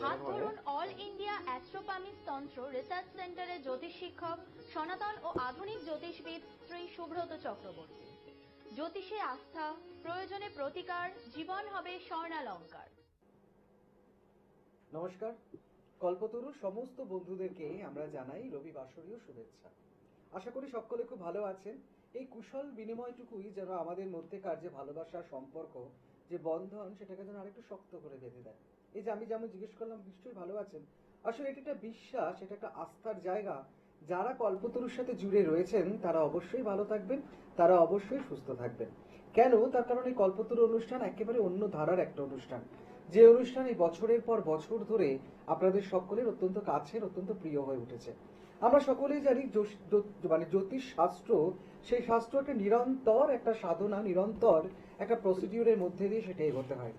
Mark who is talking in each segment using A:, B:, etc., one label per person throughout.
A: হাত ধরুন all India অ্যাস্ট্রোপামিস তন্ত্র রিসার্চ সেন্টারের জ্যোতিষ শিক্ষক সনাতন ও আধুনিক জ্যোতিষবিদ শ্রী সুব্রত চক্রবর্তী। জ্যোতিষে আস্থা, প্রয়োজনে প্রতিকার, জীবন হবে স্বর্ণালঙ্কার।
B: নমস্কার, কল্পতরুর সমস্ত বন্ধুদেরকে আমরা জানাই রবিবাসরীয় শুভেচ্ছা। আশা করি সকলে খুব ভালো আছেন। এই কুশল বিনিময়টুকুই যেন আমাদের মধ্যেকার যে ভালোবাসার সম্পর্ক, যে বন্ধন, সেটাকে যেন আরেকটু শক্ত করে বেঁধে দেয়। এই যে আমি যেমন জিজ্ঞেস করলাম নিশ্চয়ই ভালো আছেন, আসলে এটা একটা বিশ্বাস, এটা একটা আস্থার জায়গা। যারা কল্পতরুর সাথে জুড়ে রয়েছেন তারা অবশ্যই ভালো থাকবেন, তারা অবশ্যই সুস্থ থাকবেন। কেন? তার কারণ এই কল্পতরু অনুষ্ঠান একেবারে অন্য ধারার একটা অনুষ্ঠান, যে অনুষ্ঠান এই বছরের পর বছর ধরে আপনাদের সকলের অত্যন্ত কাছের, অত্যন্ত প্রিয় হয়ে উঠেছে। আমরা সকলেই জানি মানে জ্যোতিষ শাস্ত্র, সেই শাস্ত্র একটা নিরন্তর একটা সাধনা, নিরন্তর একটা প্রসিডিউরের মধ্যে দিয়ে সেটা এগোতে হয়।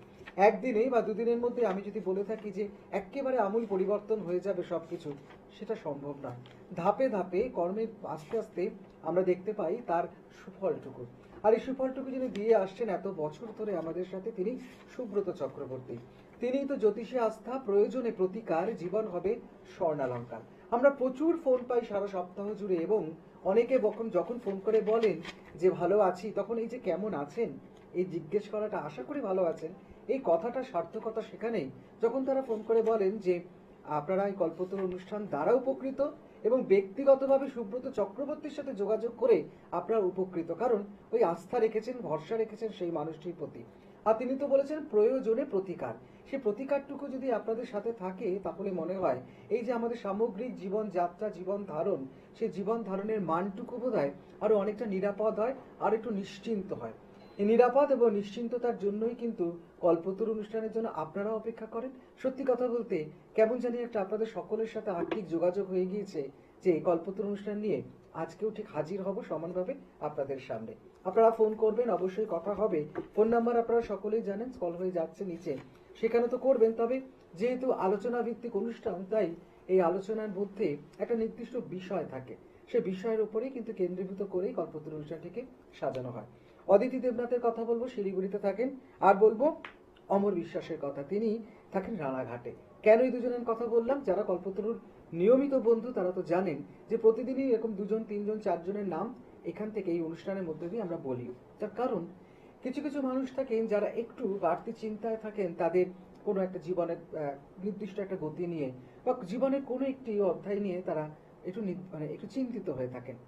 B: একদিনে বা দুদিনের মধ্যে আমি যদি বলে থাকি যে একেবারে আমূল পরিবর্তন হয়ে যাবে সবকিছু, সেটা সম্ভব না। ধাপে ধাপে কর্মের আস্তে আস্তে আমরা দেখতে পাই তার সুফলটুকু। আর এই সুফলটুকু যিনি দিয়ে আসছেন এত বছর ধরে আমাদের সাথে, তিনি সুব্রত চক্রবর্তী। তিনিই তো জ্যোতিষে আস্থা, প্রয়োজনে প্রতিকার, জীবন হবে স্বর্ণালঙ্কার। আমরা প্রচুর ফোন পাই সারা সপ্তাহ জুড়ে, এবং অনেকে যখন ফোন করে বলেন যে ভালো আছি, তখন এই যে কেমন আছেন এই জিজ্ঞেস করাটা, আশা করি ভালো আছেন, এই কথাটা সার্থকতা সেখানেই যখন তারা ফোন করে বলেন যে আপনারা এই কল্পতরু অনুষ্ঠান দ্বারা উপকৃত, এবং ব্যক্তিগতভাবে সুব্রত চক্রবর্তীর সাথে যোগাযোগ করে আপনারা উপকৃত, কারণ ওই আস্থা রেখেছেন, ভরসা রেখেছেন সেই মানুষটির প্রতি। আর তিনি তো বলেছেন প্রয়োজনে প্রতিকার। সেই প্রতিকারটুকু যদি আপনাদের সাথে থাকে, তাহলে মনে হয় এই যে আমাদের সামগ্রিক জীবন যাত্রা, জীবন ধারণ, সেই জীবন ধারণের মানটুকু বোধহয় আরো অনেকটা নিরাপদ হয়, আর একটু নিশ্চিন্ত হয়। এই নিরাপদ এবং নিশ্চিন্ততার জন্যই কিন্তু কল্পতরু অনুষ্ঠানের জন্য আপনারা অপেক্ষা করেন। সত্যি কথা বলতে কেমন জানি একটা আপনাদের সকলের সাথে আর্থিক যোগাযোগ হয়ে গিয়েছে যে কল্পতরু অনুষ্ঠান নিয়ে আজকেও ঠিক হাজির হব সমানভাবে আপনাদের সামনে। আপনারা ফোন করবেন, অবশ্যই কথা হবে। ফোন নাম্বার আপনারা সকলেই জানেন, স্ক্রল হয়ে যাচ্ছে নিচে, সেখানে তো করবেন। তবে যেহেতু আলোচনা ভিত্তিক অনুষ্ঠান, তাই এই আলোচনার মধ্যে একটা নির্দিষ্ট বিষয় থাকে, সে বিষয়ের উপরেই কিন্তু কেন্দ্রীভূত করেই কল্পতরু অনুষ্ঠানটিকে সাজানো হয়। অদিতি দেবনাথের কথা বলবো, শিলিগুড়িতে থাকেন। আর বলবো অমর বিশ্বাসের কথা, তিনি থাকেন রানাঘাটে। কেন এই দুজনের কথা বললাম? যারা কল্পতরুর নিয়মিত বন্ধু তারা তো জানেন যে প্রতিদিনই এরকম দুজন, তিনজন, চারজনের নাম এখান থেকে এই অনুষ্ঠানের মধ্যে দিয়ে আমরা বলি। তার কারণ কিছু কিছু মানুষ থাকেন যারা একটু বাড়তি চিন্তায় থাকেন, তাদের কোনো একটা জীবনের নির্দিষ্ট একটা গতি নিয়ে, বা জীবনের কোনো একটি অধ্যায় নিয়ে তারা একটু চিন্তিত হয়ে থাকেন।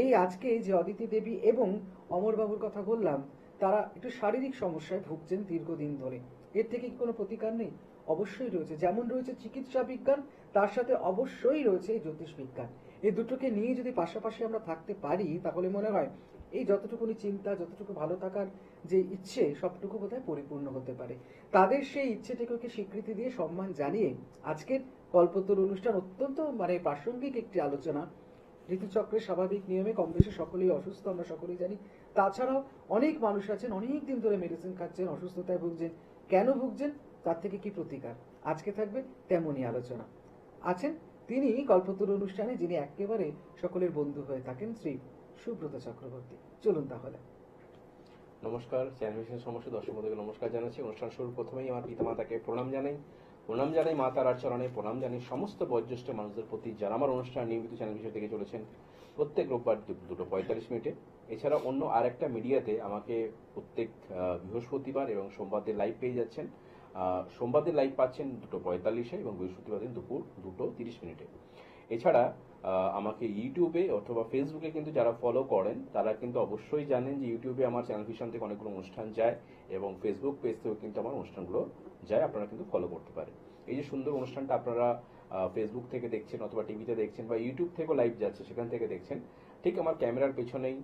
B: এই আজকে যে অদিতি দেবী এবং অমরবাবুর কথা বললাম, তারা একটু শারীরিক সমস্যায় ভুগছেন দীর্ঘদিন ধরে। এর থেকে কি কোনো প্রতিকার নেই? অবশ্যই রয়েছে। যেমন রয়েছে চিকিৎসা বিজ্ঞান, তার সাথে অবশ্যই রয়েছে জ্যোতিষ বিজ্ঞান। এই দুটোকে নিয়ে যদি পাশাপাশি আমরা থাকতে পারি, তাহলে মনে হয় এই যতটুকুনি চিন্তা, যতটুকু ভালো থাকার যে ইচ্ছে, সবটুকু বোধহয় পরিপূর্ণ হতে পারে। তাদের সেই ইচ্ছেটাকে স্বীকৃতি দিয়ে, সম্মান জানিয়ে আজকের কল্পতরু অনুষ্ঠান অত্যন্ত প্রাসঙ্গিক একটি আলোচনা। ঋতুচক্রের স্বাভাবিক নিয়মে কম বেশি সকলেই অসুস্থ, আমরা সকলেই জানি। তাছাড়াও অনেক মানুষ আছেন অনেক দিন ধরে মেডিসিন খাচ্ছেন, অসুস্থতায় ভুগছেন। কেন ভুগছেন? তার থেকে কি প্রতিকার? আজকে থাকবে তেমনই আলোচনা। আছেন তিনি কল্পতরু অনুষ্ঠানে, যিনি একেবারে সকলের বন্ধু হয়ে থাকেন, শ্রী সুব্রত চক্রবর্তী। চলুন তাহলে।
C: নমস্কার, চ্যানেল সমস্ত দর্শক বন্ধুকে নমস্কার জানাচ্ছি। অনুষ্ঠান শুরুর প্রথমেই আমার পিতামাতাকে প্রণাম জানাই, মা তারার চরণে প্রণাম জানাই। সমস্ত বয়োজ্যেষ্ঠ মানুষদের প্রতি যারা আমার অনুষ্ঠান নিয়মিত চ্যানেল বিষয় থেকে চলেছেন প্রত্যেক রোববার 2:45 এছাড়া অন্য আর একটা মিডিয়াতে আমাকে প্রত্যেক বৃহস্পতিবার এবং সোমবার দিন লাইভ পেয়ে যাচ্ছেন। সোমবার দিন লাইভ পাচ্ছেন 2:45 এবং বৃহস্পতিবার দিন দুপুর 2:30। এছাড়া আমাকে ইউটিউবে অথবা ফেসবুকে কিন্তু যারা ফলো করেন তারা কিন্তু অবশ্যই জানেন যে ইউটিউবে আমার চ্যানেল ভিশন থেকে অনেকগুলো অনুষ্ঠান যায়, এবং ফেসবুক পেজ থেকেও কিন্তু আমার অনুষ্ঠানগুলো যায়, আপনারা কিন্তু ফলো করতে পারেন। এই যে সুন্দর অনুষ্ঠানটা আপনারা ফেসবুক থেকে দেখছেন অথবা টিভিতে দেখছেন বা ইউটিউব থেকেও লাইভ যাচ্ছে সেখান থেকে দেখছেন, ঠিক আমার ক্যামেরার পেছনেই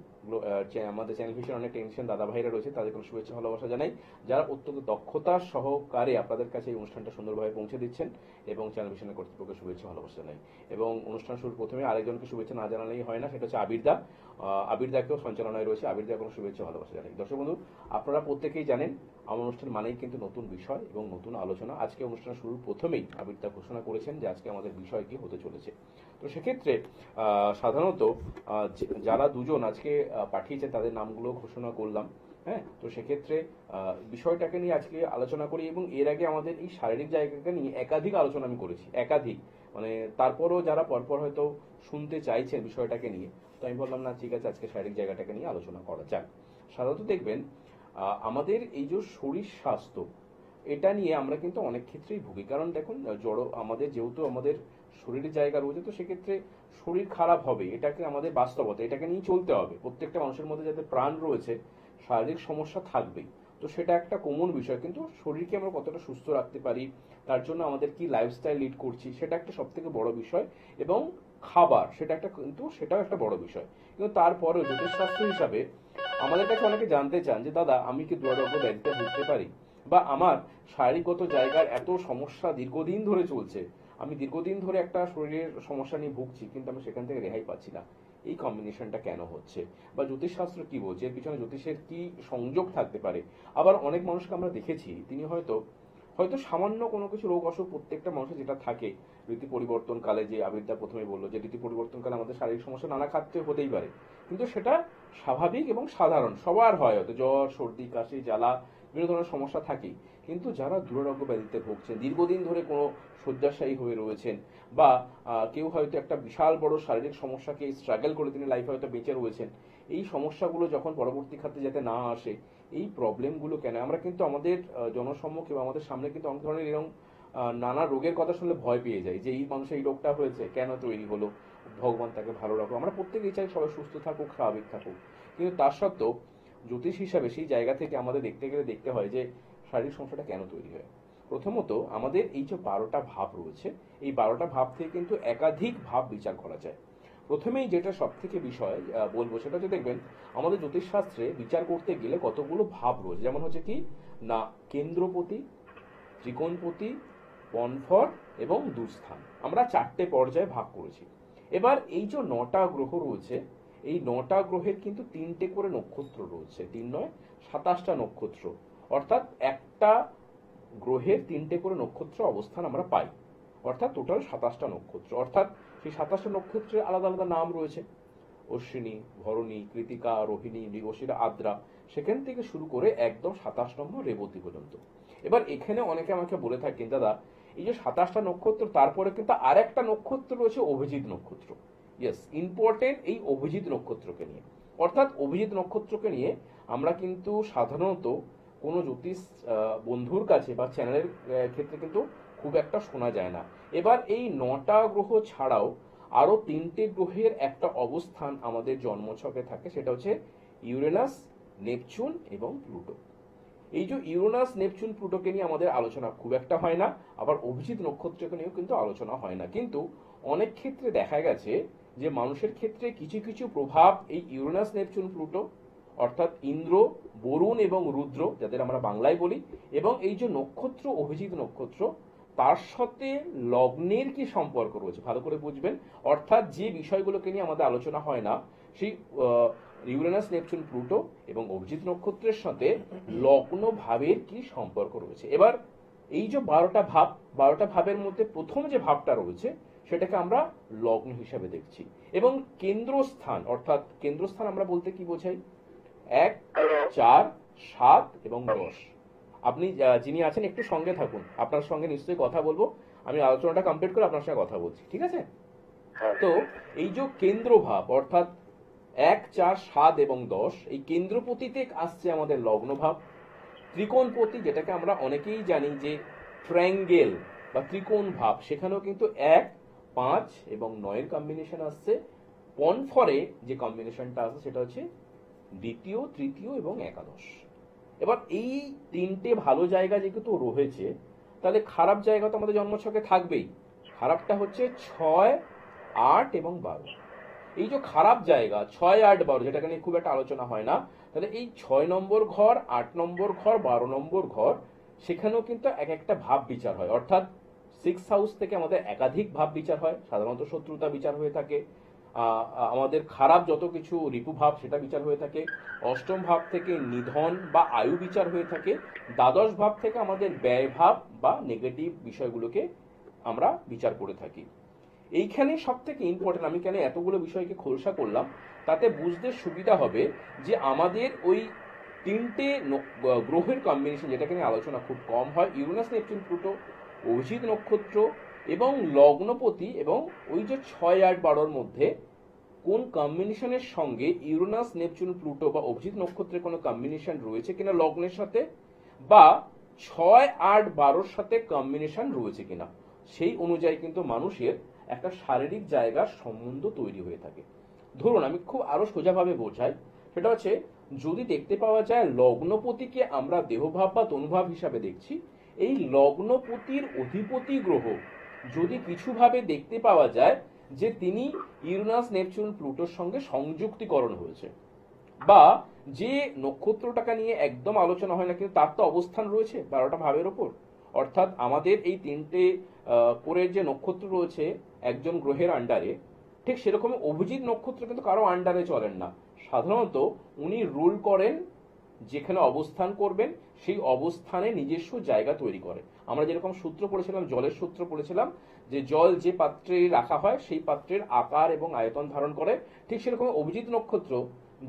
C: আমাদের চ্যানেল ভিশন অনেক টেনশন দাদা ভাইরা রয়েছে, তাদেরকে শুভেচ্ছা ভালোবাসা জানাই, যারা অত্যন্ত দক্ষতা সহকারে আপনাদের কাছে এই অনুষ্ঠানটা সুন্দরভাবে পৌঁছে দিচ্ছেন, এবং চ্যানেল ভিশনের কর্তৃপক্ষকে শুভেচ্ছা ভালোবাসা জানাই। এবং অনুষ্ঠান শুরু প্রথমে আরেকজনকে শুভেচ্ছা না জানালেই হয় না, সেটা হচ্ছে আবিরদাকেও সঞ্চালনায় রয়েছে, আবিরদা কোনো শুভেচ্ছা ভালোবাসা জানাই। দর্শক বন্ধু, আপনারা প্রত্যেকেই জানেন আমার অনুষ্ঠান মানেই কিন্তু নতুন বিষয় এবং নতুন আলোচনা। আজকে অনুষ্ঠান শুরুর প্রথমেই আবিরদা ঘোষণা করেছেন যে আজকে আমাদের বিষয় কি হতে চলেছে। তো সেক্ষেত্রে সাধারণত যারা দুজন আজকে পাঠিয়েছেন তাদের নামগুলো ঘোষণা করলাম। হ্যাঁ, তো সেক্ষেত্রে বিষয়টাকে নিয়ে আজকে আলোচনা করি, এবং এর আগে আমাদের এই শারীরিক জায়গাকে নিয়ে একাধিক আলোচনা আমি করেছি, একাধিক, মানে তারপরও যারা পরপর হয়তো শুনতে চাইছেন বিষয়টাকে নিয়ে, তো আমি বললাম না ঠিক আছে আজকে শারীরিক জায়গাটাকে নিয়ে আলোচনা করা যাক। সাধারণত দেখবেন আমাদের এই যে শরীর স্বাস্থ্য, এটা নিয়ে আমরা কিন্তু অনেক ক্ষেত্রেই ভুগি। কারণ দেখুন, জড় আমাদের যেহেতু আমাদের শরীরের জায়গা রয়েছে, তো সেক্ষেত্রে শরীর খারাপ হবে, এটাকে আমাদের বাস্তবতা, এটাকে নিয়ে চলতে হবে। প্রত্যেকটা মানুষের মধ্যে যাতে প্রাণ রয়েছে, শারীরিক সমস্যা থাকবেই, তো সেটা একটা কমন বিষয়। কিন্তু শরীরকে আমরা কতটা সুস্থ রাখতে পারি, তার জন্য আমাদের কি লাইফস্টাইল লিড করছি, সেটা একটা সব থেকে বড় বিষয়। এবং খাবার, সেটা একটা, কিন্তু সেটাও একটা বড় বিষয়। কিন্তু তারপরেও জ্যোতিষশাস্ত্র হিসাবে আমাদের কাছে অনেকে জানতে চান যে দাদা, আমি কি দুরারোগ্য ব্যাধিতে ভুগতে পারি, বা আমার শারীরিকগত জায়গার এত সমস্যা দীর্ঘদিন ধরে চলছে, আমি দীর্ঘদিন ধরে একটা শরীরের সমস্যা নিয়ে ভুগছি, কিন্তু আমি সেখান থেকে রেহাই পাচ্ছি না, এই কম্বিনেশনটা কেন হচ্ছে, বা জ্যোতিষশাস্ত্র কি বলছে, এর পিছনে জ্যোতিষের কি সংযোগ থাকতে পারে। আবার অনেক মানুষকে আমরা দেখেছি, তিনি হয়তো হয়তো সামান্য কোনো কিছু রোগ অসুখ প্রত্যেকটা মানুষের যেটা থাকে, ঋতু পরিবর্তন কালে, যে আবিরদা প্রথমে বললো যে ঋতু পরিবর্তন কালে আমাদের শারীরিক সমস্যা নানা ক্ষেত্রে হতেই পারে, কিন্তু সেটা স্বাভাবিক এবং সাধারণ, সবার হয়, হয়তো জ্বর, সর্দি, কাশি, জ্বালা, বিভিন্ন ধরনের সমস্যা থাকেই। কিন্তু যারা দুরারোগ্য ব্যাধিতে ভুগছেন, দীর্ঘদিন ধরে কোনো শয্যাশায়ী হয়ে রয়েছেন, বা কেউ হয়তো একটা বিশাল বড় শারীরিক সমস্যাকে স্ট্রাগল করে তিনি লাইফে হয়তো বেঁচে রয়েছেন, এই সমস্যাগুলো যখন পরবর্তী ক্ষেত্রে যাতে না আসে, এই প্রবলেমগুলো কেন, আমরা কিন্তু আমাদের জনসম্মুখে বা আমাদের সামনে কিন্তু অনেক ধরনের এরকম নানা রোগের কথা শুনলে ভয় পেয়ে যায়, যে এই মানুষের এই রোগটা হয়েছে, কেন তৈরি হলো, ভগবান তাকে ভালো রাখো। আমরা প্রত্যেকেই চাই সবাই সুস্থ থাকুক, স্বাভাবিক থাকুক, কিন্তু তার সত্ত্বেও জ্যোতিষ হিসাবে সেই জায়গা থেকে আমাদের দেখতে গেলে দেখতে হয় যে শারীরিক সমস্যাটা কেন তৈরি হয়। প্রথমত, আমাদের এই যে 12টা ভাব রয়েছে, এই 12টা ভাব থেকে কিন্তু একাধিক ভাব বিচার করা যায়। প্রথমেই যেটা সব থেকে বিষয় বলবো, সেটা হচ্ছে দেখবেন আমাদের জ্যোতিষশাস্ত্রে বিচার করতে গেলে কতগুলো ভাব রয়েছে, যেমন হচ্ছে কি না, কেন্দ্রপতি, ত্রিকোণপতি, বনফর এবং দুস্থান, আমরা 4টে পর্যায়ে ভাগ করেছি। এবার এই যে 9টা গ্রহ রয়েছে, এই 9টা গ্রহের কিন্তু 3টে করে নক্ষত্র রয়েছে, 3 নয় 27টা নক্ষত্র, অর্থাৎ একটা গ্রহের 3টে করে নক্ষত্র অবস্থান আমরা পাই, অর্থাৎ টোটাল 27টা নক্ষত্র। অর্থাৎ সেই 27টা নক্ষত্রের আলাদা আলাদা নাম রয়েছে, অশ্বিনী, ভরণী, কৃতিকা, রোহিণী, মৃগশিরা, আদ্রা, সেখান থেকে শুরু করে একদম 27 নম্বর রেবতী পর্যন্ত। এবার এখানে অনেকে আমাকে বলে থাকেন দাদা, এই যে 27টা নক্ষত্র, তারপরে কিন্তু আর একটা নক্ষত্র রয়েছে অভিজিৎ নক্ষত্র। ইয়েস, ইম্পর্টেন্ট এই অভিজিৎ নক্ষত্রকে নিয়ে। অর্থাৎ অভিজিৎ নক্ষত্রকে নিয়ে আমরা কিন্তু সাধারণত কোনো জ্যোতিষ বন্ধুর কাছে বা চ্যানেলের ক্ষেত্রে কিন্তু খুব একটা শোনা যায় না। এবার এই 9টা গ্রহ ছাড়াও আরো 3টে গ্রহের একটা অবস্থান আমাদের জন্মছকে থাকে, সেটা হচ্ছে ইউরেনাস, নেপচুন এবং প্লুটো। এই যে ইউরেনাস, নেপচুন, প্লুটোকে নিয়ে আমাদের আলোচনা খুব একটা হয় না, আবার অভিজিৎ নক্ষত্রকে নিয়েও কিন্তু আলোচনা হয় না। কিন্তু অনেক ক্ষেত্রে দেখা গেছে যে মানুষের ক্ষেত্রে কিছু কিছু প্রভাব এই ইউরেনাস, নেপচুন, প্লুটো, অর্থাৎ ইন্দ্র, বরুণ এবং রুদ্র, যাদের আমরা বাংলায় বলি, এবং এই যে নক্ষত্র অভিজিৎ নক্ষত্র, তার সাথে লগ্নের কি সম্পর্ক রয়েছে ভালো করে বুঝবেন। অর্থাৎ যে বিষয়গুলোকে নিয়ে আমাদের আলোচনা হয় না, সেই ইউরেনাস, নেপচুন, প্লুটো এবং অভিজিৎ নক্ষত্রের সাথে লগ্ন ভাবের কি সম্পর্ক রয়েছে। এবার এই যে 12টা ভাব, 12টা ভাবের মধ্যে প্রথম যে ভাবটা রয়েছে সেটাকে আমরা লগ্ন হিসাবে দেখছি। এবং কেন্দ্রস্থান, অর্থাৎ কেন্দ্রস্থান আমরা বলতে কি বোঝাই, 1, 4, 7 এবং 10। আপনি যিনি আছেন একটু সঙ্গে থাকুন, আপনার সঙ্গে নিশ্চয়ই কথা বলবো, আমি আলোচনাটা কমপ্লিট করে আপনার সঙ্গে কথা বলছি, ঠিক আছে? তো এই যে কেন্দ্র ভাব, অর্থাৎ 1, 4, 7 এবং 10, এই কেন্দ্রপতিতে আসছে আমাদের লগ্ন ভাব। ত্রিকোণপতি, যেটাকে আমরা অনেকেই জানি যে ট্রায়াঙ্গেল বা ত্রিকোণ ভাব, সেখানেও কিন্তু 1, 5 এবং 9 কম্বিনেশন আসছে। পনফরে যে কম্বিনেশনটা আছে সেটা হচ্ছে দ্বিতীয়, তৃতীয় এবং একাদশ। এবার এই 3টে ভালো জায়গা যেহেতু রয়েছে, তাহলে খারাপ জায়গা তো আমাদের জন্মছকে থাকবেই। খারাপটা হচ্ছে 6, 8 এবং 12। এই যে খারাপ জায়গা 6, 8, 12, যেটাকে নিয়ে খুব একটা আলোচনা হয় না, তাহলে এই 6 নম্বর ঘর, 8 নম্বর ঘর, 12 নম্বর ঘর, সেখানেও কিন্তু এক একটা ভাব বিচার হয়। অর্থাৎ 6 হাউস থেকে আমাদের একাধিক ভাব বিচার হয়, সাধারণত শত্রুতা বিচার হয়ে থাকে, আমাদের খারাপ যত কিছু রিপু ভাব সেটা বিচার হয়ে থাকে, অষ্টম ভাব থেকে নিধন বা আয়ু বিচার হয়ে থাকে, দ্বাদশ ভাব থেকে আমাদের ব্যয় ভাব বা নেগেটিভ বিষয়গুলোকে আমরা বিচার করে থাকি। এইখানে সব থেকে ইম্পর্টেন্ট, আমি কেন এতগুলো বিষয়কে খোলসা করলাম, তাতে বুঝতে সুবিধা হবে যে আমাদের ওই তিনটে গ্রহের কম্বিনেশন যেটাকে নিয়ে আলোচনা খুব কম হয়, ইউরেনাস নেপচুন প্লুটো, অভিজিৎ নক্ষত্র এবং লগ্নপতি, এবং ওই যে 6, 8, 12-র মধ্যে কোন কম্বিনেশনের সঙ্গে ইউরেনাস নেপচুন প্লুটো বা অভিজিৎ নক্ষত্রের কোনো কম্বিনেশন রয়েছে কিনা লগ্নের সাথে, বা 6, 8, 12-র সাথে কম্বিনেশন রয়েছে কিনা, সেই অনুযায়ী কিন্তু মানুষের একটা শারীরিক জায়গার সম্বন্ধ তৈরি হয়ে থাকে। ধরুন আমি খুব আরো সোজাভাবে বোঝাই, সেটা হচ্ছে যদি দেখতে পাওয়া যায় লগ্নপতিকে আমরা দেহভাব বা তনুভাব হিসাবে দেখছি, এই লগ্নপতির অধিপতি গ্রহ যদি কিছুভাবে দেখতে পাওয়া যায় যে তিনি ইউরেনাস নেপচুন প্লুটোর সঙ্গে সংযুক্তিকরণ হয়েছে, বা যে নক্ষত্রটাকে নিয়ে একদম আলোচনা হয় না কিন্তু তার তো অবস্থান রয়েছে 12টা ভাবের ওপর, অর্থাৎ আমাদের এই তিনটে করে যে নক্ষত্র রয়েছে একজন গ্রহের আন্ডারে, ঠিক সেরকম অভিজিৎ নক্ষত্র কিন্তু কারো আন্ডারে চলেন না। সাধারণত উনি রুল করেন যেখানে অবস্থান করবেন সেই অবস্থানে নিজস্ব জায়গা তৈরি করে। আমরা যেরকম সূত্র পড়েছিলাম, জলের সূত্র পড়েছিলাম, যে জল যে পাত্রে রাখা হয় সেই পাত্রের আকার এবং আয়তন ধারণ করে, ঠিক সেরকম অভিজিৎ নক্ষত্র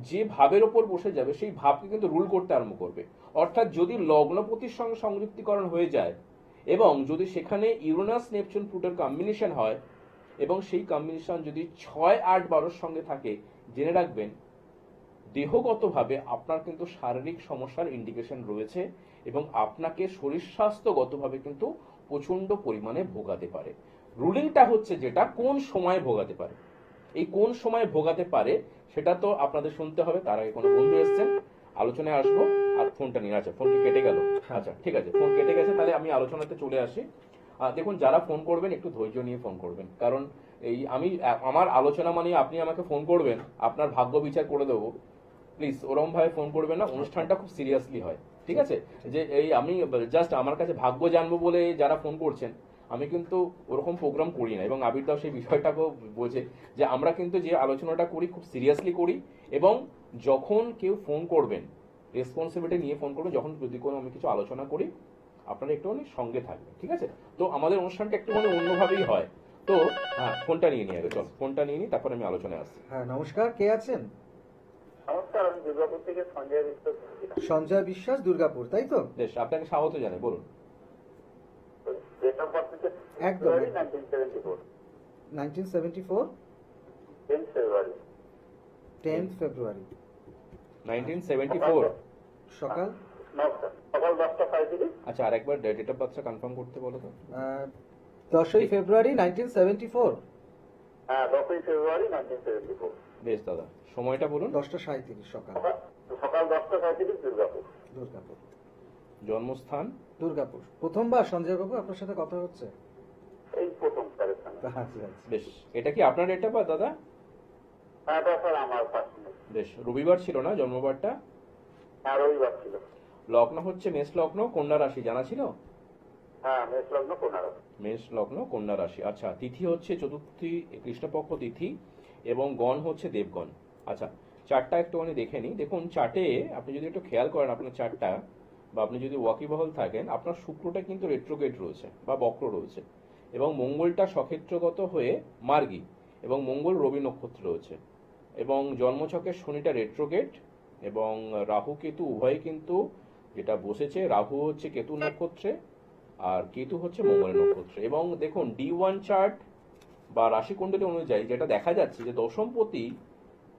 C: যে ভাবের ওপর বসে যাবে সেই ভাবকে কিন্তু রুল করতে আরম্ভ করবে। অর্থাৎ যদি লগ্নপতির সঙ্গে সংযুক্তিকরণ হয়ে যায় এবং যদি সেখানে ইউরেনাস নেপচুন প্লুটোর কম্বিনেশন হয় এবং সেই কম্বিনেশন যদি 6, 8, 12-র সঙ্গে থাকে, জেনে রাখবেন দেহগতভাবে আপনার কিন্তু শারীরিক সমস্যার ইন্ডিকেশন রয়েছে এবং আপনাকে শরীর স্বাস্থ্যগতভাবে কিন্তু প্রচন্ড পরিমাণে ভোগাতে পারে। রুলিংটা হচ্ছে যেটা কোন সময় ভোগাতে পারে, এই কোন সময় ভোগাতে পারে সেটা তো আপনাদের শুনতে হবে। তার আগে কোনো বন্ধু এসছেন, আলোচনায় আসবো। আর ফোনটা নিয়ে, আচ্ছা ফোন কি কেটে গেল? আচ্ছা ঠিক আছে, ফোন কেটে গেছে, তাহলে আমি আলোচনাতে চলে আসি। দেখুন, যারা ফোন করবেন একটু ধৈর্য নিয়ে ফোন করবেন, কারণ এই আমার আলোচনা মানে আপনি আমাকে ফোন করবেন আপনার ভাগ্য বিচার করে দেবো, প্লিজ ওরম ভাবে ফোন করবেন না, অনুষ্ঠানটা খুব সিরিয়াসলি হয়, ঠিক আছে? যে এই আমি জাস্ট আমার কাছে ভাগ্য জানবো বলে যারা ফোন করছেন, আমি কিন্তু ওরকম প্রোগ্রাম করি না, এবং আবিরদাও সেই বিষয়টাকেও বোঝে যে আমরা কিন্তু যে আলোচনাটা করি খুব সিরিয়াসলি করি, এবং যখন কেউ ফোন করবেন রেসপন্সিবিলিটি নিয়ে ফোন করবেন, যখন যদি কোনো আমি কিছু আলোচনা করি আপনারা একটুখানি সঙ্গে থাকবেন, ঠিক আছে? তো আমাদের অনুষ্ঠানটা একটুখানি অন্যভাবেই হয়। তো হ্যাঁ, ফোনটা নিয়ে নিই আগে, চল ফোনটা নিয়ে নিই, তারপর আমি আলোচনায় আসছি।
B: হ্যাঁ, নমস্কার, কে আছেন?
D: নমস্কার, আমি দুর্গাপুর থেকে সঞ্জয় বিশ্বাস বলছিলাম।
B: সঞ্জয় বিশ্বাস, দুর্গাপুর, তাই তো?
C: বেশ, আপনাকে স্বাগত জানাই, বলুন।
D: ডেট অফ বার্থ হচ্ছে
B: একদম।
D: ফেব্রুয়ারি 1974,
B: 1974,
D: 10 ফেব্রুয়ারি।
B: 10th ফেব্রুয়ারি।
C: 1974।
B: সকাল?
D: নমস্কার, সকাল 10টা 35।
C: আচ্ছা, আর একবার ডেট অফ বার্থটা কনফার্ম করতে বলো তো।
B: 10ই ফেব্রুয়ারি 1974।
D: হ্যাঁ, 10ই ফেব্রুয়ারি 1974।
C: বেশ দাদা, সময়টা বলুন।
B: 10:37 সকাল।
D: সকাল 10টা 35, দুর্গাপুর।
B: দুর্গাপুর।
C: জন্মস্থান?
B: দুর্গাপুর। প্রথমবার সঞ্জয় বাবু আপনার সাথে কথা হচ্ছে?
D: এই প্রথম স্যারের সঙ্গে।
B: আচ্ছা আচ্ছা।
C: বেশ, এটা কি আপনার ডেট অফ বার্থ দাদা?
D: হ্যাঁ, এটা স্যার আমার পার্সোনাল।
C: বেশ, রবিবার ছিল না জন্মবারটা?
D: হ্যাঁ, রবিবার ছিল।
C: লগ্ন হচ্ছে মেষ লগ্ন, কন্যা রাশি, জানা ছিল?
D: হ্যাঁ, মেষ লগ্ন, কন্যা রাশি।
C: মেষ লগ্ন, কন্যা রাশি। আচ্ছা, তিথি হচ্ছে চতুর্থী কৃষ্ণপক্ষ তিথি এবং গণ হচ্ছে দেবগণ। আচ্ছা, চারটা একটুখানি দেখে নিই। দেখুন, চার্টে আপনি যদি একটু খেয়াল করেন আপনার চারটা, বা আপনি যদি ওয়াকিবহল থাকেন, আপনার শুক্রটা কিন্তু রেট্রোগেট রয়েছে বা বক্র রয়েছে, এবং মঙ্গলটা সক্ষেত্রগত হয়ে মার্গী, এবং মঙ্গল রবি নক্ষত্র রয়েছে, এবং জন্মছকের শনিটা রেট্রোগেট, এবং রাহু কেতু উভয় কিন্তু যেটা বসেছে, রাহু হচ্ছে কেতু নক্ষত্রে আর কেতু হচ্ছে মঙ্গলের নক্ষত্রে। এবং দেখুন D1 চার্ট বা রাশিকুণ্ডলী অনুযায়ী যেটা দেখা যাচ্ছে যে দশমপতি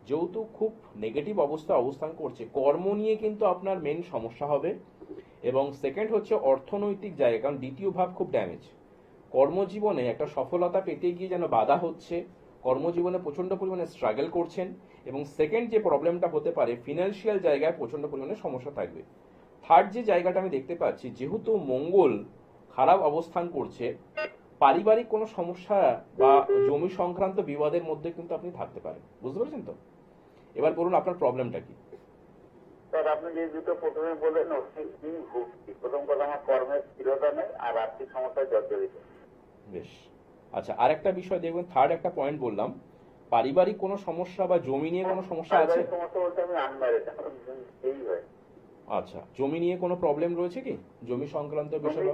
C: যেহেতু খুব নেগেটিভ অবস্থান করছে, কর্ম নিয়ে কিন্তু আপনার মেন সমস্যা হবে। এবং সেকেন্ড হচ্ছে অর্থনৈতিক জায়গা, কারণ দ্বিতীয় ভাব খুব ড্যামেজ। কর্মজীবনে একটা সফলতা পেতে গিয়ে যেন বাধা হচ্ছে, কর্মজীবনে প্রচন্ড পরিমাণে স্ট্রাগল করছেন। এবং সেকেন্ড যে প্রবলেমটা হতে পারে, ফিনান্সিয়াল জায়গায় প্রচন্ড পরিমাণে সমস্যা থাকবে। থার্ড যে জায়গাটা আমি দেখতে পাচ্ছি, যেহেতু মঙ্গল খারাপ অবস্থান করছে, পারিবারিক কোনো সমস্যা বা জমি সংক্রান্ত বিবাদের মধ্যে কিন্তু আপনি থাকতে পারেন। বুঝতে পারছেন তো? এবার বলুন আপনার প্রবলেমটা কি?
D: স্যার, আপনি যে দুটো প্রথমে বললেন ওই ভুগছি। প্রথম কথা, আমার কর্মের স্থিরতা নেই আর আর্থিক সমস্যায় জর্জরিত।
C: বেশ, আচ্ছা, আর একটা বিষয় দেখবেন, থার্ড একটা পয়েন্ট বললাম, পারিবারিক কোনো সমস্যা বা জমি নিয়ে কোনো সমস্যা আছে?
D: পারিবারিক সমস্যা বলতে আমি আনম্যারিড, এই হয়।
C: আচ্ছা, জমি নিয়ে কোনো প্রবলেম রয়েছে কি? জমি সংক্রান্ত বিষয়?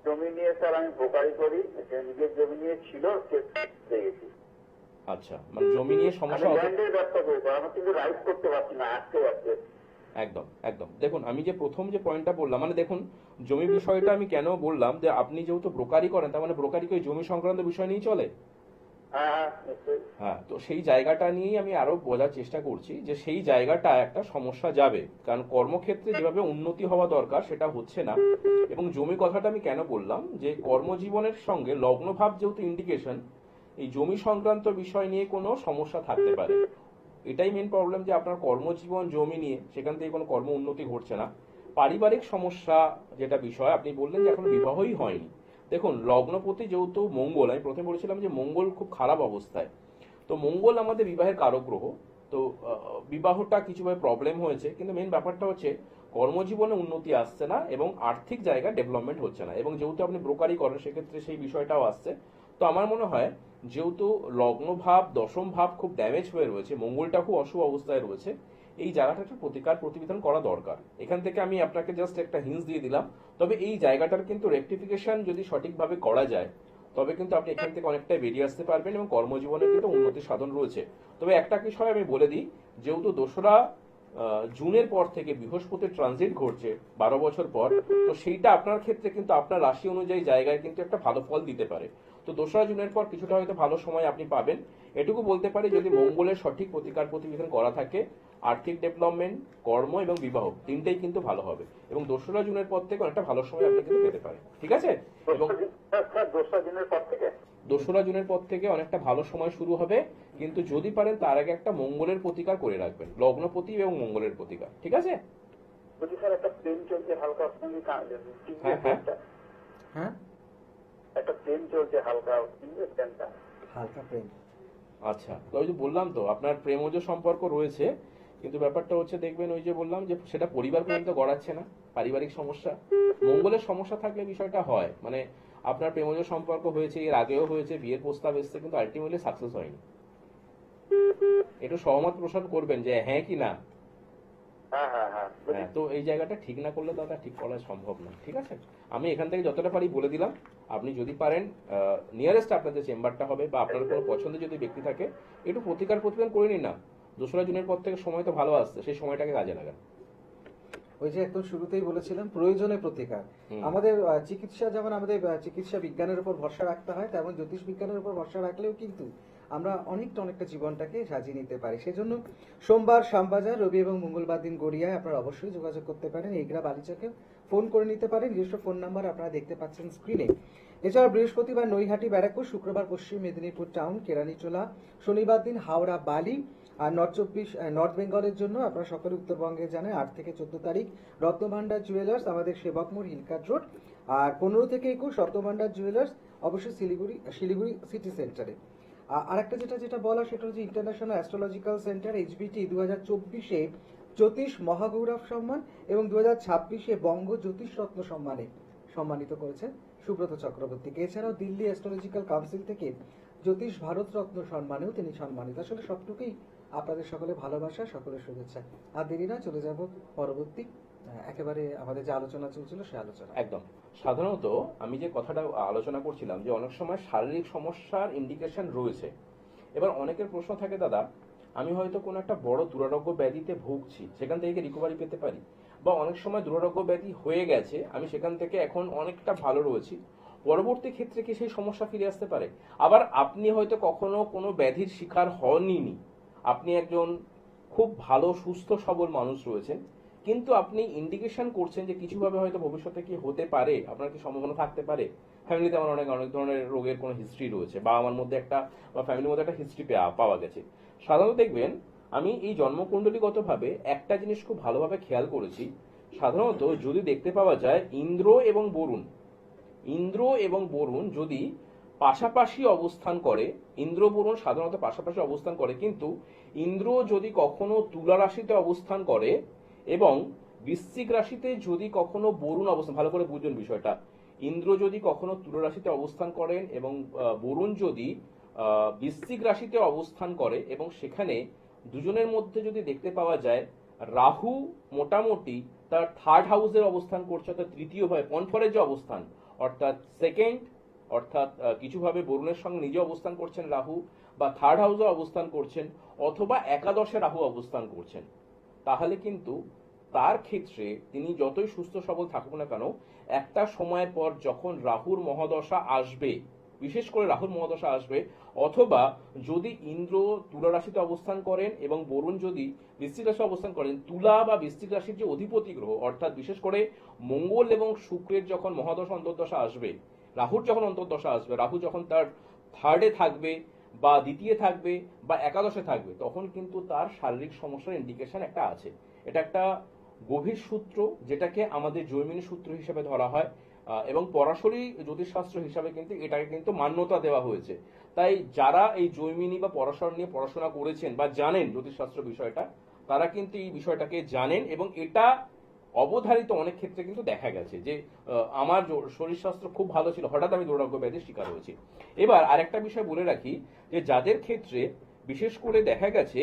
D: জমি নিয়ে স্যার আমি ব্রোকারি করি, যে নিজের জমি নিয়ে ছিল সে গেছি।
C: আচ্ছা, মানে জমি নিয়ে সমস্যা
D: আমি
C: হতো?
D: ল্যান্ডের ব্যবসা করি, আমি কিন্তু রাইট করতে পারছি না, আটকে যাচ্ছে।
C: একদম একদম। দেখুন, আমি যে প্রথম যে পয়েন্টটা বললাম, মানে দেখুন, জমি বিষয়টা আমি কেন বললাম যে আপনি যেহেতু ব্রোকারি করেন, তার মানে ব্রোকারি কি ওই জমি সংক্রান্ত বিষয় নিয়েই চলে?
D: হ্যাঁ হ্যাঁ নিশ্চয়ই।
C: হ্যাঁ, তো সেই জায়গাটা নিয়েই আমি আরো বোঝার চেষ্টা করছি যে সেই জায়গাটা একটা সমস্যা যাবে, কারণ কর্মক্ষেত্রে যেভাবে উন্নতি হওয়া দরকার সেটা হচ্ছে না। এবং জমি কথাটা আমি কেন বললাম, যে কর্মজীবনের সঙ্গে লগ্নভাব যেহেতু ইন্ডিকেশন, এই জমি সংক্রান্ত বিষয় নিয়ে কোনো সমস্যা থাকতে পারে। এটাই মেন প্রবলেম, যে আপনার কর্মজীবন জমি নিয়ে, সেখান থেকে কোনো কর্ম উন্নতি ঘটছে না। পারিবারিক সমস্যা যেটা বিষয়, আপনি বললেন যে এখন বিবাহই হয়নি। দেখুন, লগ্নপতি যেহেতু মঙ্গল, আমি প্রথমে বলেছিলাম যে মঙ্গল খুব খারাপ অবস্থায়, তো মঙ্গল আমাদের বিবাহের কারক গ্রহ। তো বিবাহটা কিছুভাবে প্রবলেম হয়েছে, কিন্তু মেন ব্যাপারটা হচ্ছে কর্মজীবনে উন্নতি আসছে না এবং আর্থিক জায়গায় ডেভেলপমেন্ট হচ্ছে না। এবং যেহেতু আপনি ব্রোকারি করেন, সেক্ষেত্রে সেই বিষয়টাও আসছে। তো আমার মনে হয়, যেহেতু লগ্ন ভাব, দশম ভাব খুব ড্যামেজ হয়ে রয়েছে, মঙ্গলটা খুব অশুভ অবস্থায় রয়েছে, এই জায়গাটা একটু প্রতিকার প্রতিবিধান করা দরকার। এখান থেকে আমি আপনাকে জাস্ট একটা হিন্স দিয়ে দিলাম। তবে এই জায়গাটার কিন্তু রেকটিফিকেশন যদি সঠিকভাবে করা যায়, তবে কিন্তু আপনি এখান থেকে অনেকটাই বেরিয়ে আসতে পারবেন এবং কর্মজীবনে কিন্তু উন্নতি সাধন রয়েছে। তবে একটা বিষয় আমি বলে দিই, যেহেতু 2রা জুনের পর থেকে বৃহস্পতির ট্রানজিট ঘটছে 12 বছর পর, তো সেইটা আপনার ক্ষেত্রে কিন্তু আপনার রাশি অনুযায়ী জায়গায় কিন্তু একটা ভালো ফল দিতে পারে। তো 2রা জুনের পর কিছুটা হয়তো ভালো সময় আপনি পাবেন। এটুকু বলতে পারি, যদি মঙ্গলের সঠিক প্রতিকার প্রতিবিধান করা থাকে, আর্থিক ডেভেলপমেন্ট, কর্ম এবং বিবাহ তিনটেই কিন্তু ভালো হবে। এবং 2রা জুনের পর থেকে অনেকটা ভালো সময় আপনি কিন্তু পেতে পারেন। ঠিক আছে? এবং
D: 2রা দিনের পর থেকে
C: 2রা জুনের পর থেকে অনেকটা ভালো সময় শুরু হবে, কিন্তু যদি পারেন তার আগে একটা মঙ্গলের প্রতিকার করে রাখবেন, লগ্নপতি এবং মঙ্গলের প্রতিকার। ঠিক আছে?
D: যদি স্যার একটা প্লেন চলছে হালকা
C: হ্যাঁ হ্যাঁ
B: হ্যাঁ,
D: একটা প্লেন চলছে হালকা প্লেনটা
B: হালকা প্রেম।
C: আচ্ছা, তো ওই যে বললাম তো আপনার প্রেমজ সম্পর্ক রয়েছে, কিন্তু ব্যাপারটা হচ্ছে দেখবেন, ওই যে বললাম যে সেটা পরিবার পর্যন্ত গড়াচ্ছে না, পারিবারিক সমস্যা। মঙ্গলের সমস্যা থাকলে বিষয়টা হয়, মানে আপনার প্রেমজ সম্পর্ক হয়েছে, এর আগেও হয়েছে, বিয়ের প্রস্তাব এসছে, কিন্তু আলটিমেটলি সাকসেস হয়নি। একটু সহমত পোষণ করবেন যে হ্যাঁ কি না।
D: হ্যাঁ হ্যাঁ হ্যাঁ
C: হ্যাঁ, তো এই জায়গাটা ঠিক না করলে দাদা ঠিক করা সম্ভব না। ঠিক আছে? আমি এখান থেকে যতটা পারি বলে দিলাম। আপনি যদি পারেন, নিয়ারেস্ট আপনার যে চেম্বারটা হবে বা আপনার কোনো পছন্দের যদি ব্যক্তি থাকে, একটু প্রতিকার প্রতিদান করে নিন না। 2রা জুনের পর থেকে সময় তো ভালো আসছে, সেই সময়টাকে কাজে লাগান।
B: ওই যে একদম শুরুতেই বলেছিলাম, প্রয়োজনে প্রতিকার।
C: হুম।
B: আমাদের চিকিৎসা, যেমন আমাদের চিকিৎসা বিজ্ঞানের উপর ভরসা রাখতে হয়, তেমন জ্যোতিষ বিজ্ঞানের উপর ভরসা রাখলেও কিন্তু আমরা অনেকটা জীবনটাকে সাজিয়ে নিতে পারি। সেজন্য সোমবার শ্যামবাজার, রবি এবং মঙ্গলবার দিন গড়িয়ায় আপনারা অবশ্যই যোগাযোগ করতে পারেন। এগরা বালিচকে ফোন করে নিতে পারেন, নিজস্ব ফোন নাম্বার আপনারা দেখতে পাচ্ছেন স্ক্রিনে। এছাড়া বৃহস্পতিবার নৈহাটি ব্যারাকপুর, শুক্রবার পশ্চিম মেদিনীপুর টাউন, কেরানীচোলা, শনিবার দিন হাওড়া বালি। আর নর্থ বেঙ্গলের জন্য আপনারা সকলে উত্তরবঙ্গে জানেন 8 থেকে 14 তারিখ রত্নভান্ডার জুয়েলার্স, আমাদের সেবকমোড়, হিলকাট রোড। আর 15 থেকে 21 রত্নভান্ডার জুয়েলার্স, অবশ্যই শিলিগুড়ি সিটি সেন্টারে। আর একটা যেটা বলা, সেটা হচ্ছে ইন্টারন্যাশনাল অ্যাস্ট্রোলজিক্যাল সেন্টার HBT 2024-এ জ্যোতিষ মহাগৌরব সম্মান এবং 2026-এ বঙ্গ জ্যোতিষ রত্ন সম্মানে সম্মানিত করেছেন সুব্রত চক্রবর্তীকে। এছাড়াও দিল্লি অ্যাস্ট্রোলজিক্যাল কাউন্সিল থেকে জ্যোতিষ ভারত রত্ন সম্মানেও তিনি সম্মানিত। আসলে সবটুকুই আপনাদের সকলে ভালোবাসা, সকলের শুভেচ্ছা। আর দেরি না, চলে যাব পরবর্তী একেবারে আমাদের যে আলোচনা চলছিল সে আলোচনা।
C: একদম। সাধারণত আমি যে কথাটা আলোচনা করছিলাম, যে অনেক সময় শারীরিক সমস্যার ইন্ডিকেশন রয়েছে। এবার অনেকের প্রশ্ন থাকে, দাদা আমি হয়তো কোনো একটা বড় দুরারোগ্য ব্যাধিতে ভুগছি, সেখান থেকে রিকভারি পেতে পারি, বা অনেক সময় দুরারোগ্য ব্যাধি হয়ে গেছে, আমি সেখান থেকে এখন অনেকটা ভালো রয়েছি, পরবর্তী ক্ষেত্রে কি সেই সমস্যা ফিরে আসতে পারে? আবার আপনি হয়তো কখনো কোনো ব্যাধির শিকার হননি, আপনি একজন খুব ভালো সুস্থ সবল মানুষ রয়েছেন, কিন্তু আপনি ইন্ডিকেশন করছেন যে কিছুভাবে হয়তো ভবিষ্যতে কি হতে পারে, আপনার কি সম্ভাবনা থাকতে পারে। ফ্যামিলিতে আমার অনেক অনেক ধরনের রোগের কোনো হিস্ট্রি রয়েছে, বা আমার মধ্যে একটা, বা ফ্যামিলির মধ্যে একটা হিস্ট্রি পাওয়া গেছে। সাধারণত দেখবেন, আমি এই জন্মকুণ্ডলীগতভাবে একটা জিনিস খুব ভালোভাবে খেয়াল করেছি। সাধারণত যদি দেখতে পাওয়া যায় ইন্দ্র এবং বরুণ যদি পাশাপাশি অবস্থান করে, ইন্দ্র বরুণ সাধারণত পাশাপাশি অবস্থান করে, কিন্তু ইন্দ্র যদি কখনো তুলা রাশিতে অবস্থান করে এবং বৃশ্চিক রাশিতে যদি কখনো বরুণ অবস্থান, ভালো করে বুঝুন বিষয়টা, ইন্দ্র যদি কখনো তুলা রাশিতে অবস্থান করেন এবং বরুণ যদি বৃশ্চিক রাশিতে অবস্থান করে, এবং সেখানে দুজনের মধ্যে যদি দেখতে পাওয়া যায় রাহু মোটামুটি তার 3rd হাউসের অবস্থান করছে, অর্থাৎ তৃতীয় ভাবে পনফরের যে অবস্থান, অর্থাৎ সেকেন্ড, অর্থাৎ কিছুভাবে বরুণের সঙ্গে নিজে অবস্থান করছেন রাহু, বা 3rd হাউসে অবস্থান করছেন, অথবা একাদশে রাহু অবস্থান করছেন, তাহলে কিন্তু তার ক্ষেত্রে তিনি যতই সুস্থ সবল থাকুক না কেন, একটা সময়ের পর যখন রাহুর মহাদশা আসবে, বিশেষ করে রাহুর মহাদশা আসবে, অথবা যদি ইন্দ্র তুলা রাশিতে অবস্থান করেন এবং বরুণ যদি বৃশ্চিক রাশিতে অবস্থান করেন, তুলা বা বৃশ্চিক রাশির যে অধিপতি গ্রহ অর্থাৎ বিশেষ করে মঙ্গল এবং শুক্রের যখন মহাদশা অন্তর্দশা আসবে, রাহুর যখন অন্তর্দশা আসবে, রাহু যখন তার থার্ডে থাকবে বা দ্বিতীয় থাকবে বা একাদশে থাকবে, তখন কিন্তু তার শারীরিক সমস্যার ইন্ডিকেশন একটা আছে। এটা একটা গভীর সূত্র, যেটাকে আমাদের জৈমিনী সূত্র হিসেবে ধরা হয় এবং পরাশরী জ্যোতিষশাস্ত্র হিসাবে কিন্তু এটাকে কিন্তু মান্যতা দেওয়া হয়েছে। তাই যারা এই জৈমিনী বা পরাশর নিয়ে পড়াশোনা করেছেন বা জানেন জ্যোতিষশাস্ত্র বিষয়টা, তারা কিন্তু এই বিষয়টাকে জানেন এবং এটা অবধারিত অনেক ক্ষেত্রে কিন্তু দেখা গেছে যে আমার শরীর স্বাস্থ্য খুব ভালো ছিল, হঠাৎ আমি দুরারোগ্য ব্যাধির শিকার হয়েছি। এবার আরেকটা বিষয় বলে রাখি যে যাদের ক্ষেত্রে বিশেষ করে দেখা গেছে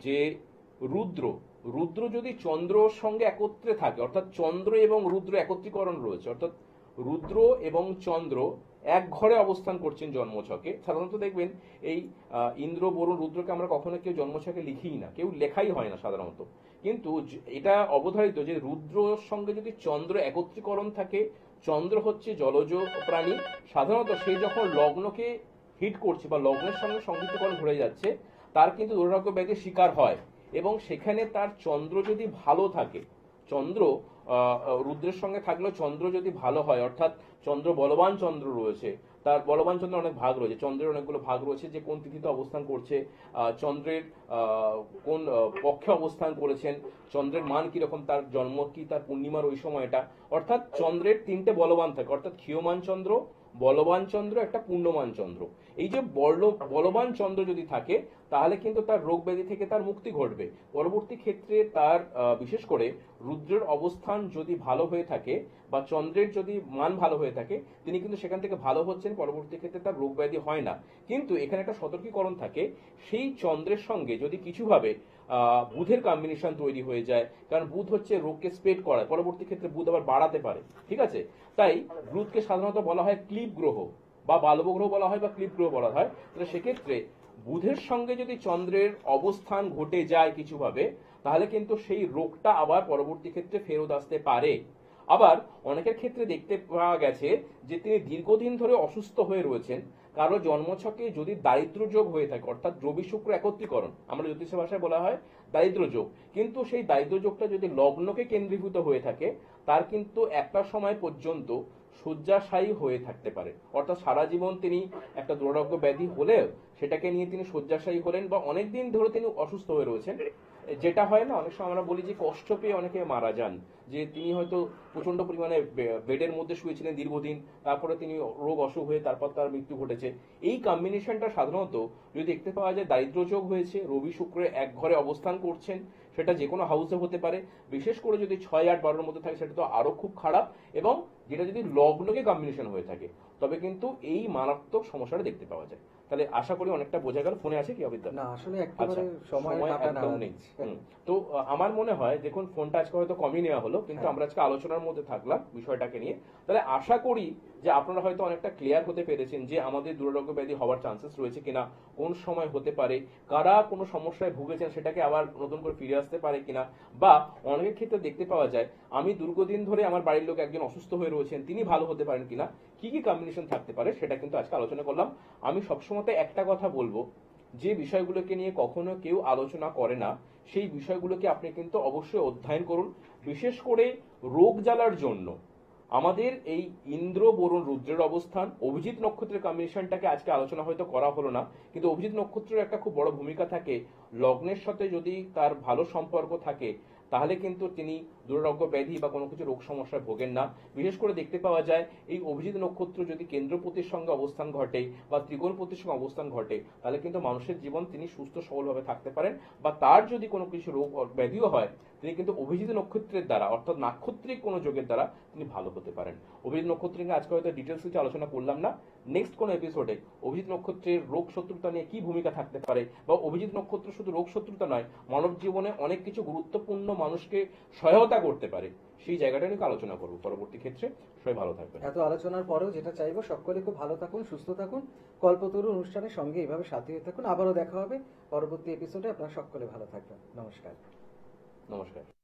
C: যে রুদ্র রুদ্র যদি চন্দ্রর সঙ্গে একত্রে থাকে, অর্থাৎ চন্দ্র এবং রুদ্র একত্রীকরণ রয়েছে, অর্থাৎ রুদ্র এবং চন্দ্র এক ঘরে অবস্থান করছেন জন্মছকে। সাধারণত দেখবেন এই ইন্দ্র বরুণ রুদ্রকে আমরা কখনো কেউ জন্মছকে লিখিই না, কেউ লেখাই হয় না সাধারণত। কিন্তু এটা অবধারিত যে রুদ্রর সঙ্গে যদি চন্দ্র একত্রীকরণ থাকে, চন্দ্র হচ্ছে জলজ প্রাণী, সাধারণত সে যখন লগ্নকে হিট করছে বা লগ্নের সঙ্গে সংযুক্তকরণ ঘুরে যাচ্ছে, তার কিন্তু দুরারোগ্য ব্যাধির শিকার হয়। এবং সেখানে তার চন্দ্র যদি ভালো থাকে, চন্দ্র রুদ্রের সঙ্গে থাকলেও চন্দ্র যদি ভালো হয়, অর্থাৎ চন্দ্র বলবান চন্দ্র রয়েছে, তার বলবান চন্দ্রের অনেক ভাগ রয়েছে, চন্দ্রের অনেকগুলো ভাগ রয়েছে, যে কোন তিথিতে অবস্থান করছে, চন্দ্রের কোন পক্ষে অবস্থান করেছেন, চন্দ্রের মান কিরকম, তার জন্ম কি, তার পূর্ণিমার ওই সময়টা, অর্থাৎ চন্দ্রের তিনটে বলবান থাকে, অর্থাৎ ক্ষীয়মান চন্দ্র, বলবান চন্দ্র, একটা পূর্ণমান চন্দ্র। এই যে বলবান চন্দ্র যদি থাকে, তাহলে কিন্তু তার রোগ ব্যাধি থেকে তার মুক্তি ঘটবে। পরবর্তী ক্ষেত্রে তার বিশেষ করে রুদ্রের অবস্থান যদি ভালো হয়ে থাকে বা চন্দ্রের যদি মান ভালো হয়ে থাকে, তিনি কিন্তু সেখান থেকে ভালো হচ্ছেন, পরবর্তী ক্ষেত্রে তার রোগ ব্যাধি হয় না। কিন্তু এখানে একটা সতর্কীকরণ থাকে, সেই চন্দ্রের সঙ্গে যদি কিছুভাবে বুধের কম্বিনেশন তৈরি হয়ে যায়, কারণ বুধ হচ্ছে রোগকে স্প্রেড করায়, পরবর্তী ক্ষেত্রে বুধ আবার বাড়াতে পারে, ঠিক আছে? তাই বুধকে সাধারণত বলা হয় ক্লিপ গ্রহ বা বাল্ব গ্রহ বলা হয় বা ক্লিপ গ্রহ বলা হয়। তাহলে সেক্ষেত্রে বুধের সঙ্গে যদি চন্দ্রের অবস্থান ঘটে যায় কিছুভাবে, তাহলে কিন্তু সেই রোগটা আবার পরবর্তী ক্ষেত্রে ফেরত আসতে পারে। আবার অনেকের ক্ষেত্রে দেখতে পাওয়া গেছে যে তিনি দীর্ঘদিন ধরে অসুস্থ হয়ে রয়েছেন, কারো জন্মছকে যদি দারিদ্র যোগ হয়ে থাকে, অর্থাৎ রবি শুক্র একত্রীকরণ, আমরা জ্যোতিষ ভাষায় বলা হয় দারিদ্র যোগ, কিন্তু সেই দারিদ্র যোগটা যদি লগ্নকে কেন্দ্রীভূত হয়ে থাকে, তার কিন্তু একটা সময় পর্যন্ত শয্যাশায়ী হয়ে থাকতে পারে, অর্থাৎ সারা জীবন তিনি একটা দুরারোগ্য ব্যাধি হলেও সেটাকে নিয়ে তিনি শয্যাশায়ী হলেন বা অনেকদিন ধরে তিনি অসুস্থ হয়ে রয়েছেন। যেটা হয় না, অনেক সময় আমরা বলি যে কষ্ট পেয়ে অনেকে মারা যান, যে তিনি হয়তো প্রচন্ড পরিমাণে বেডের মধ্যে শুয়েছিলেন দীর্ঘদিন, তারপরে তিনি রোগ অসুখ হয়ে তারপর তার মৃত্যু ঘটেছে। এই কম্বিনেশনটা সাধারণত যদি দেখতে পাওয়া যায়, দারিদ্র যোগ হয়েছে, রবি শুক্রে এক ঘরে অবস্থান করছেন, সেটা যে কোনো হাউসে হতে পারে, বিশেষ করে যদি 6, 8, 12-র মধ্যে থাকে সেটা তো আরো খুব খারাপ, এবং যেটা যদি লগ্নকে কম্বিনেশন হয়ে থাকে, তবে কিন্তু এই মারাত্মক সমস্যাটা দেখতে পাওয়া যায়। তাহলে আশা করি অনেকটা বোঝা গেল। ফোনে আছে কি অবিদ্যা?
B: না, আসলে একেবারে
C: আচ্ছা,
B: সময় কাটানো
C: একদম নেই। তো আমার মনে হয় দেখুন, ফোনটা আজকে হয়তো কমই নেওয়া হলো, কিন্তু আমরা আজকে আলোচনার মধ্যে থাকলাম বিষয়টাকে নিয়ে। তাহলে আশা করি যে আপনারা হয়তো অনেকটা ক্লিয়ার হতে পেরেছেন যে আমাদের দুরারোগ্য ব্যাধি হওয়ার চান্সেস রয়েছে কিনা, কোন সময় হতে পারে, কারা কোনো সমস্যায় ভুগেছেন সেটাকে আবার নতুন করে ফিরে আসতে পারে কিনা, বা অনেকের ক্ষেত্রে দেখতে পাওয়া যায় আমি দীর্ঘদিন ধরে আমার বাড়ির লোক একজন অসুস্থ হয়ে রয়েছেন, তিনি ভালো হতে পারেন কিনা, কি কি কম্বিনেশন থাকতে পারে, সেটা কিন্তু আজকে আলোচনা করলাম। আমি সবসময় একটা কথা বলবো, যে বিষয়গুলোকে নিয়ে কখনো কেউ আলোচনা করে না, সেই বিষয়গুলোকে আপনি কিন্তু অবশ্যই অধ্যয়ন করুন। বিশেষ করে রোগ জ্বালার জন্য আমাদের এই ইন্দ্র বরুণ রুদ্রের অবস্থান, অভিজিৎ নক্ষত্রের কম্বিনেশনটাকে আজকে আলোচনা হয়তো করা হলো না, কিন্তু অভিজিৎ নক্ষত্রের একটা খুব বড় ভূমিকা থাকে। লগ্নের সাথে যদি তার ভালো সম্পর্ক থাকে, তাহলে কিন্তু তিনি দুরারোগ্য ব্যাধি বা কোনো কিছু রোগ সমস্যায় ভোগেন না। বিশেষ করে দেখতে পাওয়া যায় এই অভিজিৎ নক্ষত্র যদি কেন্দ্রপতির সঙ্গে অবস্থান ঘটে বা ত্রিকোণপতির সঙ্গে অবস্থান ঘটে, তাহলে কিন্তু মানুষের জীবন তিনি সুস্থ সবলভাবে থাকতে পারেন, বা তার যদি কোনো কিছু রোগ ব্যাধিও হয়, তিনি কিন্তু অভিজিৎ নক্ষত্রের দ্বারা, অর্থাৎ নাক্ষত্রিক কোনো যোগের দ্বারা তিনি ভালো হতে পারেন। অভিজিৎ নক্ষত্র নিয়ে আজকে হয়তো ডিটেলস কিছু আলোচনা করলাম না, নেক্সট কোনো এপিসোডে অভিজিৎ নক্ষত্রের রোগ শত্রুতা নিয়ে কি ভূমিকা থাকতে পারে, বা অভিজিৎ নক্ষত্র শুধু রোগ শত্রুতা নয়, মানব জীবনে অনেক কিছু গুরুত্বপূর্ণ মানুষকে সহায়তা করতে পারে, সেই জায়গাটা নিয়ে আলোচনা করবো পরবর্তী ক্ষেত্রে। সবাই ভালো থাকবেন।
B: এত আলোচনার পরেও যেটা চাইবো, সকলে খুব ভালো থাকুন, সুস্থ থাকুন, কল্পতরু অনুষ্ঠানের সঙ্গে এইভাবে সাথে হয়ে থাকুন। আবারও দেখা হবে পরবর্তী এপিসোডে। আপনারা সকলে ভালো থাকবেন। নমস্কার।
C: নমস্কার।